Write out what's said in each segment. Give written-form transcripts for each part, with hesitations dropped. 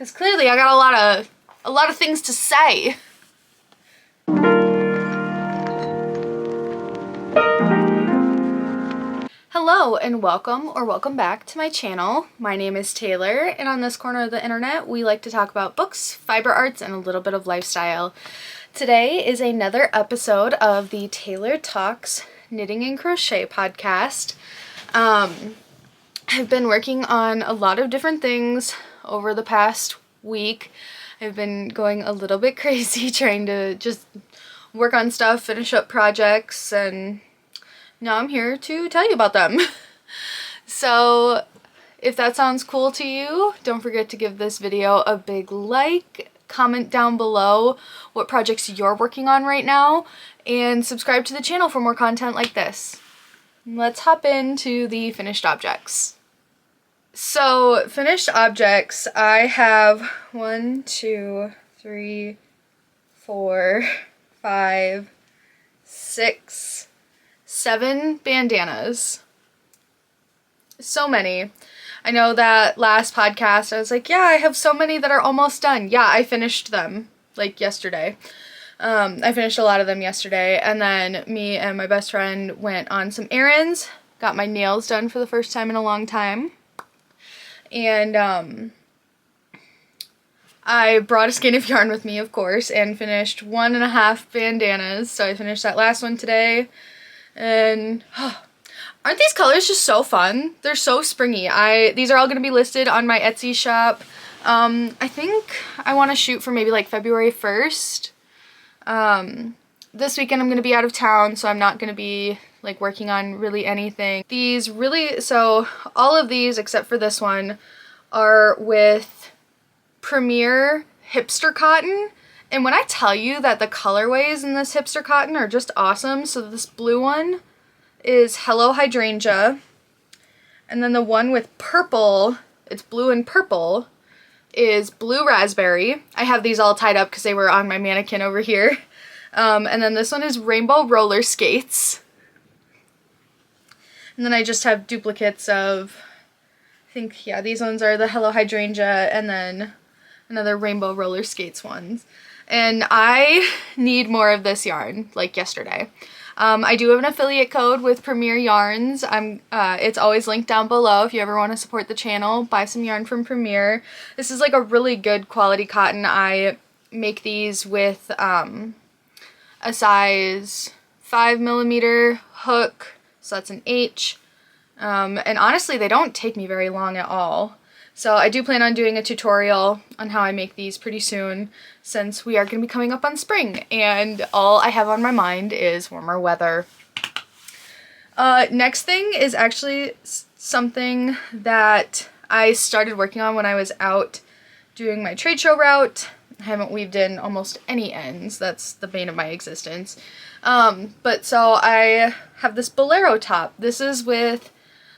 because clearly I got a lot of things to say. Hello and welcome back to my channel. My name is Taylor, and on this corner of the internet we like to talk about books, fiber arts, and a little bit of lifestyle. Today is another episode of the Taylor Talks Knitting and Crochet podcast. I've been working on a lot of different things over the past week. I've been going a little bit crazy trying to just work on stuff, finish up projects, and now I'm here to tell you about them. So if that sounds cool to you, don't forget to give this video a big like, comment down below what projects you're working on right now, and subscribe to the channel for more content like this. Let's hop into the finished objects. So finished objects, I have 1, 2, 3, 4, 5, 6, 7 bandanas. So many. I know that last podcast I was like, yeah, I have so many that are almost done. Yeah, I finished them like yesterday. I finished a lot of them yesterday, and then me and my best friend went on some errands, got my nails done for the first time in a long time, and I brought a skein of yarn with me, of course, and finished 1.5 bandanas. So I finished that last one today. And aren't these colors just so fun? They're so springy. These are all going to be listed on my Etsy shop. I think I want to shoot for maybe like February 1st. This weekend I'm going to be out of town, so I'm not going to be like working on really anything. So all of these except for this one are with Premier Hipster Cotton. And when I tell you that the colorways in this hipster cotton are just awesome, so this blue one is Hello Hydrangea, and then the one with purple, it's blue and purple, is Blue Raspberry. I have these all tied up because they were on my mannequin over here. And then this one is Rainbow Roller Skates. And then I just have duplicates of, I think, yeah, these ones are the Hello Hydrangea, and then another Rainbow Roller Skates ones. And I need more of this yarn, like yesterday. I do have an affiliate code with Premier Yarns. It's always linked down below if you ever want to support the channel. Buy some yarn from Premier. This is like a really good quality cotton. I make these with a size 5mm hook, so that's an H. And honestly, they don't take me very long at all. So I do plan on doing a tutorial on how I make these pretty soon, since we are going to be coming up on spring and all I have on my mind is warmer weather. Next thing is actually something that I started working on when I was out doing my trade show route. I haven't weaved in almost any ends. That's the bane of my existence. But so I have this bolero top. This is with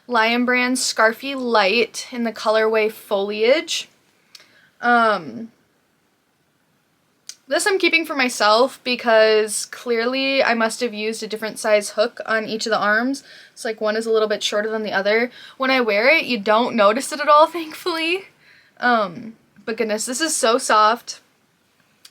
Lion Brand's Scarfy Light in the colorway Foliage. This I'm keeping for myself because clearly I must have used a different size hook on each of the arms. It's like one is a little bit shorter than the other. When I wear it, you don't notice it at all, thankfully. But goodness, this is so soft.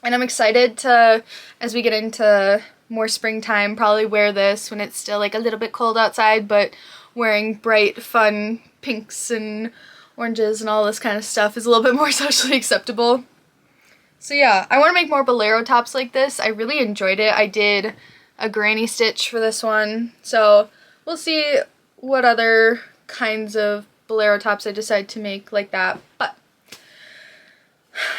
And I'm excited to, as we get into more springtime, probably wear this when it's still like a little bit cold outside, but wearing bright, fun pinks and oranges and all this kind of stuff is a little bit more socially acceptable. So yeah, I want to make more bolero tops like this. I really enjoyed it. I did a granny stitch for this one, so we'll see what other kinds of bolero tops I decide to make like that.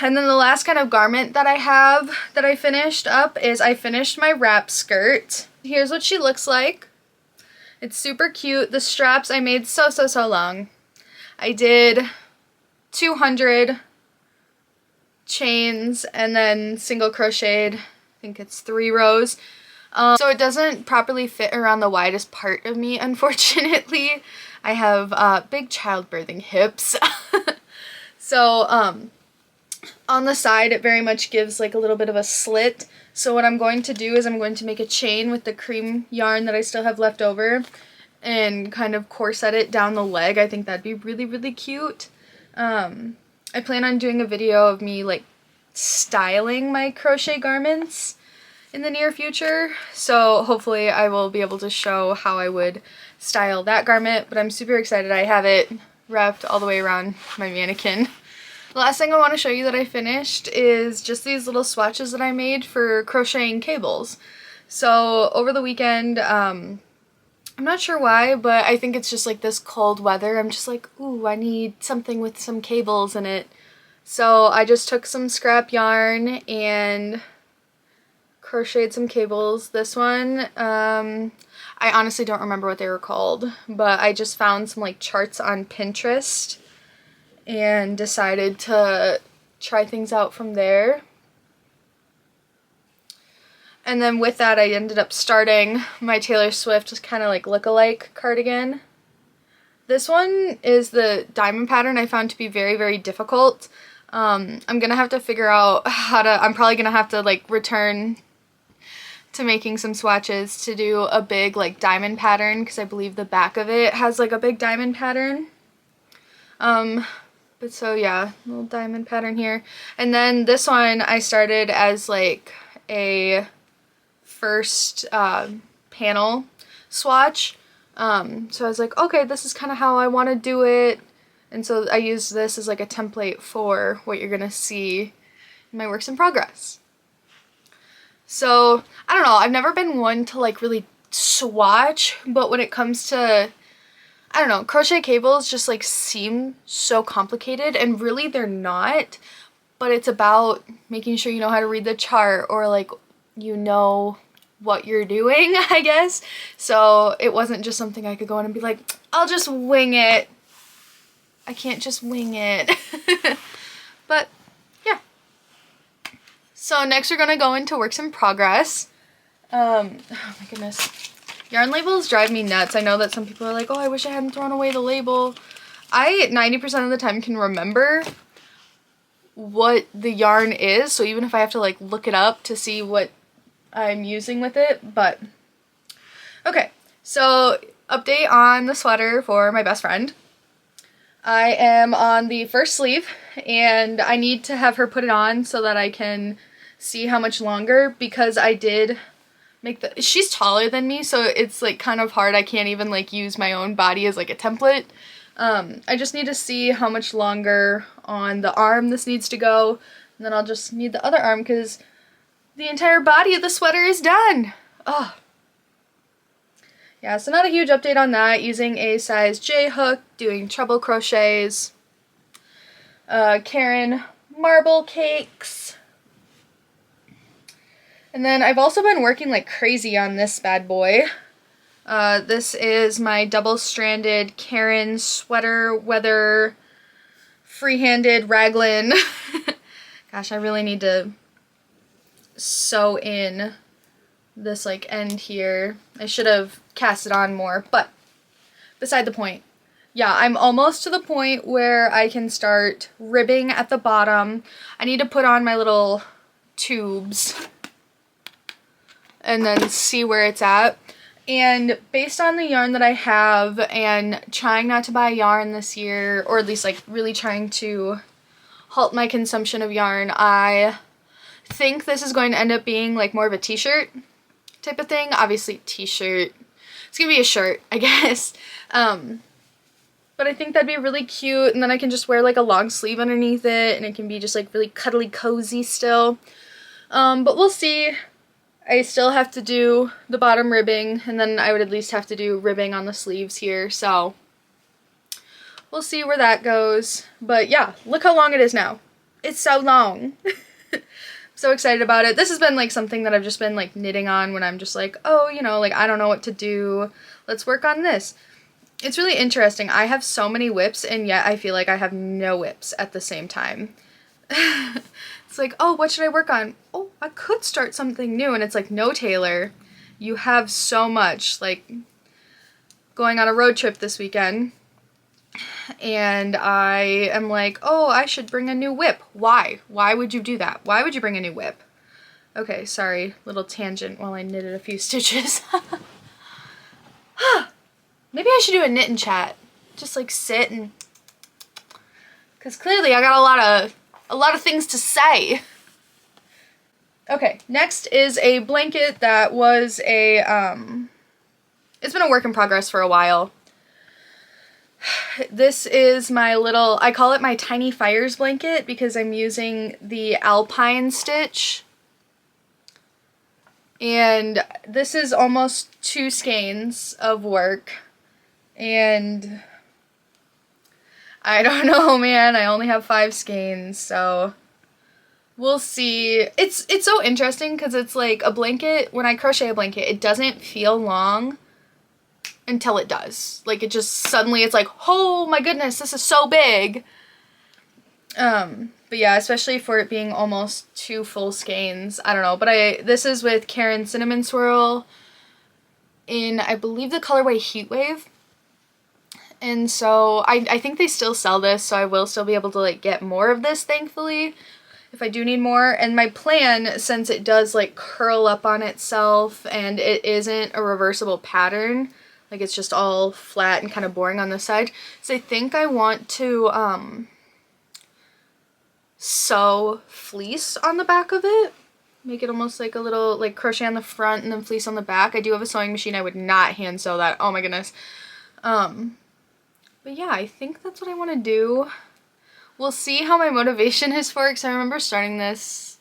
And then the last kind of garment that I have that I finished up is I finished my wrap skirt. Here's what she looks like. It's super cute. The straps I made so long. I did 200 chains and then single crocheted, I think it's 3 rows. So it doesn't properly fit around the widest part of me, unfortunately. I have big childbirthing hips. So on the side it very much gives like a little bit of a slit. So what I'm going to do is I'm going to make a chain with the cream yarn that I still have left over and kind of corset it down the leg. I think that'd be really cute. I plan on doing a video of me like styling my crochet garments in the near future, so hopefully I will be able to show how I would style that garment, but I'm super excited. I have it wrapped all the way around my mannequin. The last thing I want to show you that I finished is just these little swatches that I made for crocheting cables. So over the weekend, I'm not sure why, but I think it's just like this cold weather. I'm just like, ooh, I need something with some cables in it. So I just took some scrap yarn and crocheted some cables. This one, I honestly don't remember what they were called, but I just found some like charts on Pinterest and decided to try things out from there. And then with that, I ended up starting my Taylor Swift kind of like look-alike cardigan. This one is the diamond pattern I found to be very, very difficult. I'm gonna have to figure out how to, I'm probably gonna have to like return to making some swatches to do a big like diamond pattern, because I believe the back of it has like a big diamond pattern. But so yeah, little diamond pattern here. And then this one I started as like a first panel swatch. So I was like, okay, this is kind of how I want to do it. And so I used this as like a template for what you're gonna see in my works in progress. So, I don't know, I've never been one to like really swatch, but when it comes to, I don't know, crochet cables just like seem so complicated, and really they're not, but it's about making sure you know how to read the chart, or like you know what you're doing, I guess. So it wasn't just something I could go in and be like, I'll just wing it. I can't just wing it. But yeah. So next we're gonna go into works in progress. Oh my goodness. Yarn labels drive me nuts. I know that some people are like, oh, I wish I hadn't thrown away the label. I 90% of the time can remember what the yarn is, so even if I have to like look it up to see what I'm using with it. But okay, so update on the sweater for my best friend. I am on the first sleeve, and I need to have her put it on so that I can see how much longer, because I did make the, she's taller than me, so it's like kind of hard. I can't even like use my own body as like a template. I just need to see how much longer on the arm this needs to go, and then I'll just need the other arm because the entire body of the sweater is done. Oh. Yeah, so not a huge update on that. Using a size J hook, doing treble crochets. Karen marble cakes. And then I've also been working like crazy on this bad boy. This is my double-stranded Karen sweater weather free-handed raglan. Gosh, I really need to sew in this like end here. I should have cast it on more, but beside the point. Yeah, I'm almost to the point where I can start ribbing at the bottom. I need to put on my little tubes and then see where it's at. And based on the yarn that I have, and trying not to buy yarn this year, or at least like really trying to halt my consumption of yarn, I think this is going to end up being like more of a t-shirt type of thing. Obviously t-shirt, it's gonna be a shirt, I guess. But I think that'd be really cute, and then I can just wear like a long sleeve underneath it, and it can be just like really cuddly cozy still. But we'll see. I still have to do the bottom ribbing, and then I would at least have to do ribbing on the sleeves here, so we'll see where that goes. But yeah, look how long it is now. It's so long. So excited about it. This has been like something that I've just been like knitting on when I'm just like, oh, you know, like I don't know what to do. Let's work on this. It's really interesting. I have so many whips, and yet I feel like I have no whips at the same time. It's like, oh, what should I work on? Oh, I could start something new. And it's like, no, Taylor, you have so much. Like, going on a road trip this weekend, and I am like, oh, I should bring a new whip. Why? Why would you do that? Why would you bring a new whip? Okay, sorry, little tangent while I knitted a few stitches. Maybe I should do a knit and chat. Just like sit and because clearly I got a lot of things to say. Okay, next is a blanket that was a, it's been a work in progress for a while. This is my little, I call it my Tiny Fires blanket because I'm using the Alpine stitch. And this is almost 2 skeins of work. And I don't know, man, I only have 5 skeins, so we'll see. It's so interesting because it's like a blanket, when I crochet a blanket, it doesn't feel long until it does. Like, it just suddenly, it's like, oh my goodness, this is so big. But yeah, especially for it being almost 2 full skeins. I don't know, but this is with Karen Cinnamon Swirl in, I believe, the colorway Heatwave. And so I think they still sell this, so I will still be able to like get more of this, thankfully, if I do need more. And my plan, since it does like curl up on itself and it isn't a reversible pattern, like it's just all flat and kind of boring on this side, so I think I want to sew fleece on the back of it. Make it almost like a little, like crochet on the front and then fleece on the back. I do have a sewing machine. I would not hand sew that. Oh my goodness. But yeah, I think that's what I want to do. We'll see how my motivation is for it, because I remember starting this,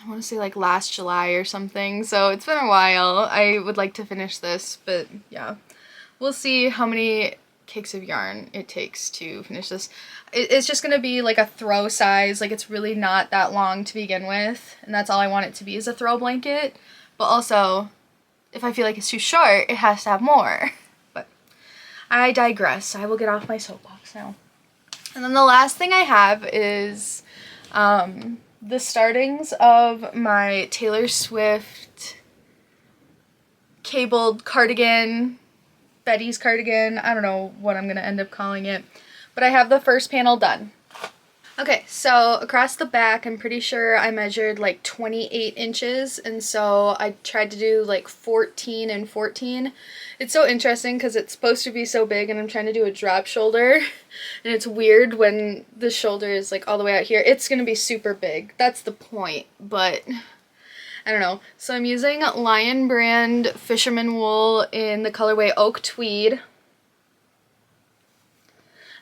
I want to say like last July or something, so it's been a while. I would like to finish this, but yeah. We'll see how many cakes of yarn it takes to finish this. It's just going to be like a throw size, like it's really not that long to begin with, and that's all I want it to be, is a throw blanket. But also, if I feel like it's too short, it has to have more. But I digress. I will get off my soapbox now. And then the last thing I have is the startings of my Taylor Swift cabled cardigan, Betty's cardigan. I don't know what I'm going to end up calling it, but I have the first panel done. Okay, so across the back, I'm pretty sure I measured like 28 inches, and so I tried to do like 14 and 14. It's so interesting because it's supposed to be so big, and I'm trying to do a drop shoulder, and it's weird when the shoulder is like all the way out here. It's going to be super big. That's the point, but I don't know. So I'm using Lion brand Fisherman wool in the colorway Oak Tweed.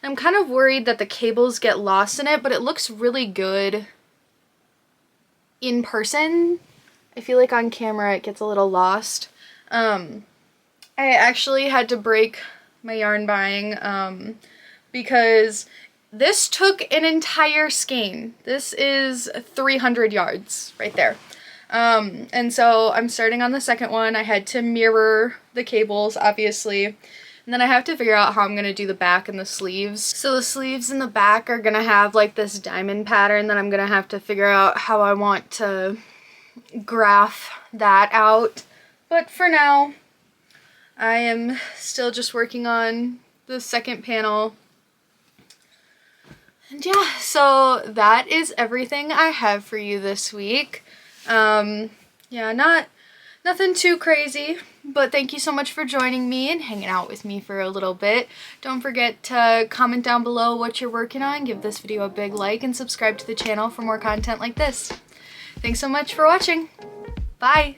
I'm kind of worried that the cables get lost in it, but it looks really good in person. I feel like on camera it gets a little lost. I actually had to break my yarn buying because this took an entire skein. This is 300 yards right there. And so I'm starting on the second one. I had to mirror the cables, obviously. And then I have to figure out how I'm going to do the back and the sleeves. So the sleeves in the back are going to have like this diamond pattern that I'm going to have to figure out how I want to graph that out. But for now, I am still just working on the second panel. And yeah, so that is everything I have for you this week. Yeah, nothing too crazy, but thank you so much for joining me and hanging out with me for a little bit. Don't forget to comment down below what you're working on, give this video a big like, and subscribe to the channel for more content like this. Thanks so much for watching. Bye!